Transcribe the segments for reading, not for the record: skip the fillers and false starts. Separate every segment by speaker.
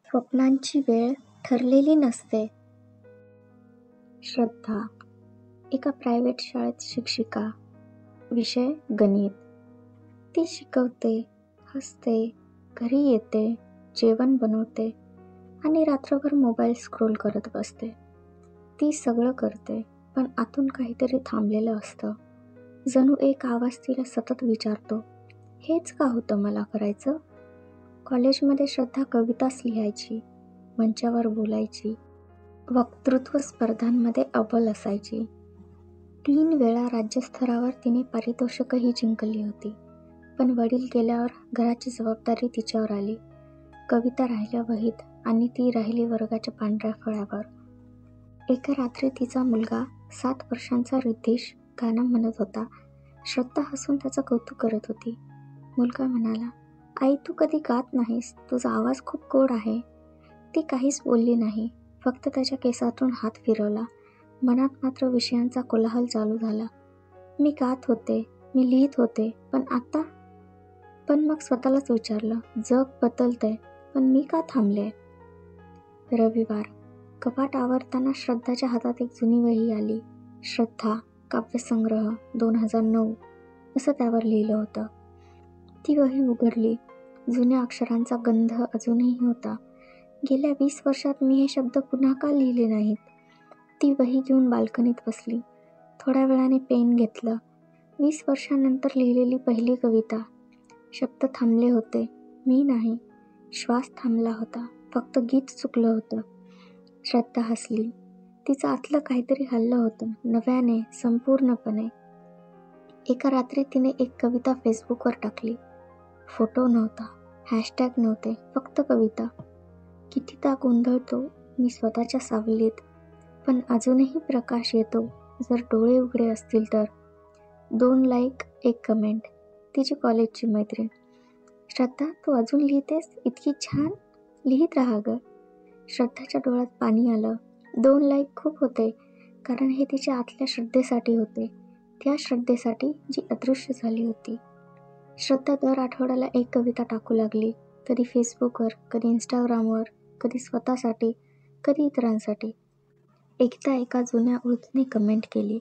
Speaker 1: स्वप्नांची वेळ ठरलेली नसते. श्रद्धा एका प्रायव्हेट शाळेत शिक्षिका. विषय गणित. ती शिकवते, हसते, घरी येते, जेवण बनवते आणि रात्रभर मोबाईल स्क्रोल करत बसते. ती सगळं करते, पण आतून काहीतरी थांबलेलं असतं. जणू एक आवाज तिला सतत विचारतो, हेच का होतं मला करायचं? कॉलेजमध्ये श्रद्धा कविताच लिहायची, मंचावर बोलायची, वक्तृत्व स्पर्धांमध्ये अव्वल असायची. 3 वेळा राज्यस्तरावर तिने पारितोषिकही जिंकली होती. पण वडील गेल्यावर घराची जबाबदारी तिच्यावर आली. कविता राहिल्या वहीत आणि ती राहिली वर्गाच्या पांढऱ्या फळ्यावर. एका रात्री तिचा मुलगा 7 वर्षांचा रिद्धीश गाणं म्हणत होता. श्रद्धा हसून त्याचं कौतुक करत होती. मुलगा म्हणाला, आई तू कधी गात नाहीस, तुझा आवाज खूप गोड आहे. ती काहीच बोलली नाही, फक्त त्याच्या केसातून हात फिरवला. मनात मात्र विषयांचा कोलाहल चालू झाला. मी गात होते, मी लिहित होते, पण आता? पण मग स्वतःलाच विचारलं, जग बदलतंय, पण मी का थांबले? रविवार. कपाट आवरताना श्रद्धाच्या हातात एक जुनी वही आली. श्रद्धा, काव्यसंग्रह 2009 असं त्यावर लिहिलं होतं. ती वही उघडली. जुन्या अक्षरांचा गंध अजूनही होता. गेल्या 20 वर्षात मी हे शब्द पुन्हा का लिहिले नाहीत? ती वही घेऊन बाल्कनीत बसली. थोड्या वेळाने पेन घेतलं. 20 वर्षांनंतर लिहिलेली पहिली कविता. शब्द थांबले होते, मी नाही. श्वास थांबला होता, फक्त गीत चुकलं होतं. श्रद्धा हसली. तिचं आतलं काहीतरी हललं होतं, नव्याने, संपूर्णपणे. एका रात्री तिने एक कविता फेसबुकवर टाकली. फोटो नव्हता, हॅशटॅग नव्हते, फक्त कविता. कितीदा गोंधळतो मी स्वतःच्या सावलीत, पण अजूनही प्रकाश येतो जर डोळे उघडे असतील तर. 2 लाईक, 1 कमेंट. तिची कॉलेजची मैत्रीण. श्रद्धा तू अजून लिहितेस? इतकी छान. लिहित राहा ग. श्रद्धाच्या डोळ्यात पाणी आलं. 2 लाईक खूप होते, कारण हे तिच्या आतल्या श्रद्धेसाठी होते. त्या श्रद्धेसाठी जी अदृश्य झाली होती. श्रद्धा दर आठवड्याला एक कविता टाकू लागली. कधी फेसबुकवर, कधी इंस्टाग्रामवर, कधी स्वतःसाठी, कधी इतरांसाठी. एकदा एका जुन्या ओळखीने कमेंट केली,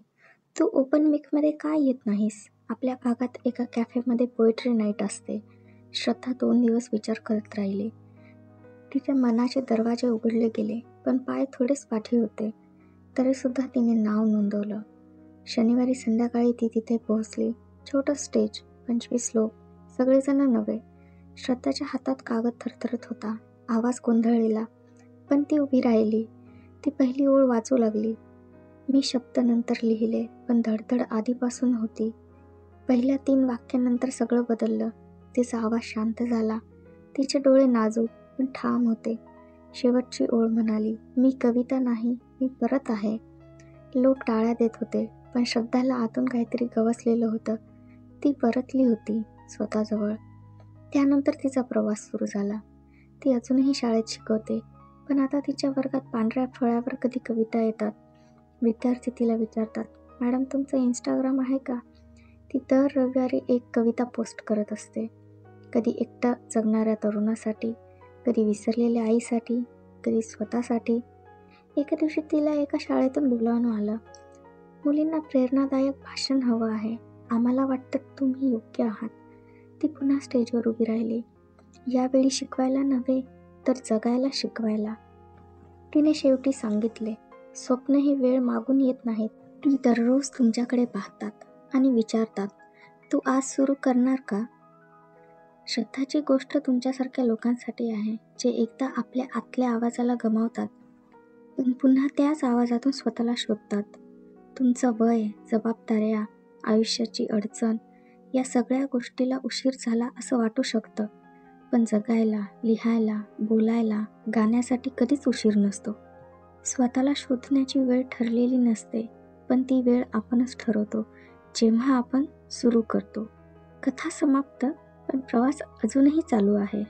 Speaker 1: तू ओपन मिकमध्ये का येत नाहीस? आपल्या भागात एका कॅफेमध्ये पोएट्री नाईट असते. श्रद्धा 2 दिवस विचार करत राहिली. तिच्या मनाचे दरवाजे उघडले गेले, पण पाय थोडेच पाठी होते. तरीसुद्धा तिने नाव नोंदवलं. शनिवारी संध्याकाळी ती तिथे पोहोचली. छोटं स्टेज, 25 लोक, सगळेजण नवे. श्रद्धाच्या हातात कागद थरथरत होता. आवाज गोंधळलेला, पण ती उभी राहिली. ती पहिली ओळ वाचू लागली. मी शब्द नंतर लिहिले, पण धडधड आधीपासून होती. पहिल्या 3 वाक्यांनंतर सगळं बदललं. तिचा आवाज शांत झाला. तिचे डोळे नाजूक पण ठाम होते. शेवटची ओळ म्हणाली, मी कविता नाही, मी परत आहे. लोक टाळ्या देत होते, पण श्रद्धाला आतून काहीतरी गवसलेलं होतं. ती परतली होती स्वतःजवळ. त्यानंतर तिचा प्रवास सुरू झाला. ती अजूनही शाळेत शिकवते, पण आता तिच्या वर्गात पांढऱ्या फळ्यावर कधी कविता येतात. विद्यार्थी तिला विचारतात, मॅडम तुमचं इंस्टाग्राम आहे का? ती दर रविवारी एक कविता पोस्ट करत असते. कधी एकटा जगणाऱ्या तरुणासाठी, कधी विसरलेल्या आईसाठी, कधी स्वतःसाठी. एका दिवशी तिला एका शाळेतून बोलावणं आलं. मुलींना प्रेरणादायक भाषण हवं आहे. आम्हाला वाटतं तुम्ही योग्य आहात. ती पुन्हा स्टेजवर उभी राहिली. यावेळी शिकवायला नव्हे, तर जगायला शिकवायला. तिने शेवटी सांगितले, स्वप्न ही वेळ मागून येत नाहीत. ती दररोज तुमच्याकडे पाहतात आणि विचारतात, तू आज सुरू करणार का? श्रद्धाची गोष्ट तुमच्यासारख्या लोकांसाठी आहे, जे एकदा आपल्या आतल्या आवाजाला गमावतात, पण पुन्हा त्याच आवाजातून स्वतःला शोधतात. तुमचं वय, जबाबदाऱ्या, आयुष्याची अडचण, या सगळ्या गोष्टीला उशीर झाला असं वाटू शकतं, पण जगायला, लिहायला, बोलायला, गाण्यासाठी कधीच उशीर नसतो. स्वतःला शोधण्याची वेळ ठरलेली नसते, पण ती वेळ आपणच ठरवतो, जेव्हा आपण सुरू करतो. कथा समाप्त, पण प्रवास अजूनही चालू आहे.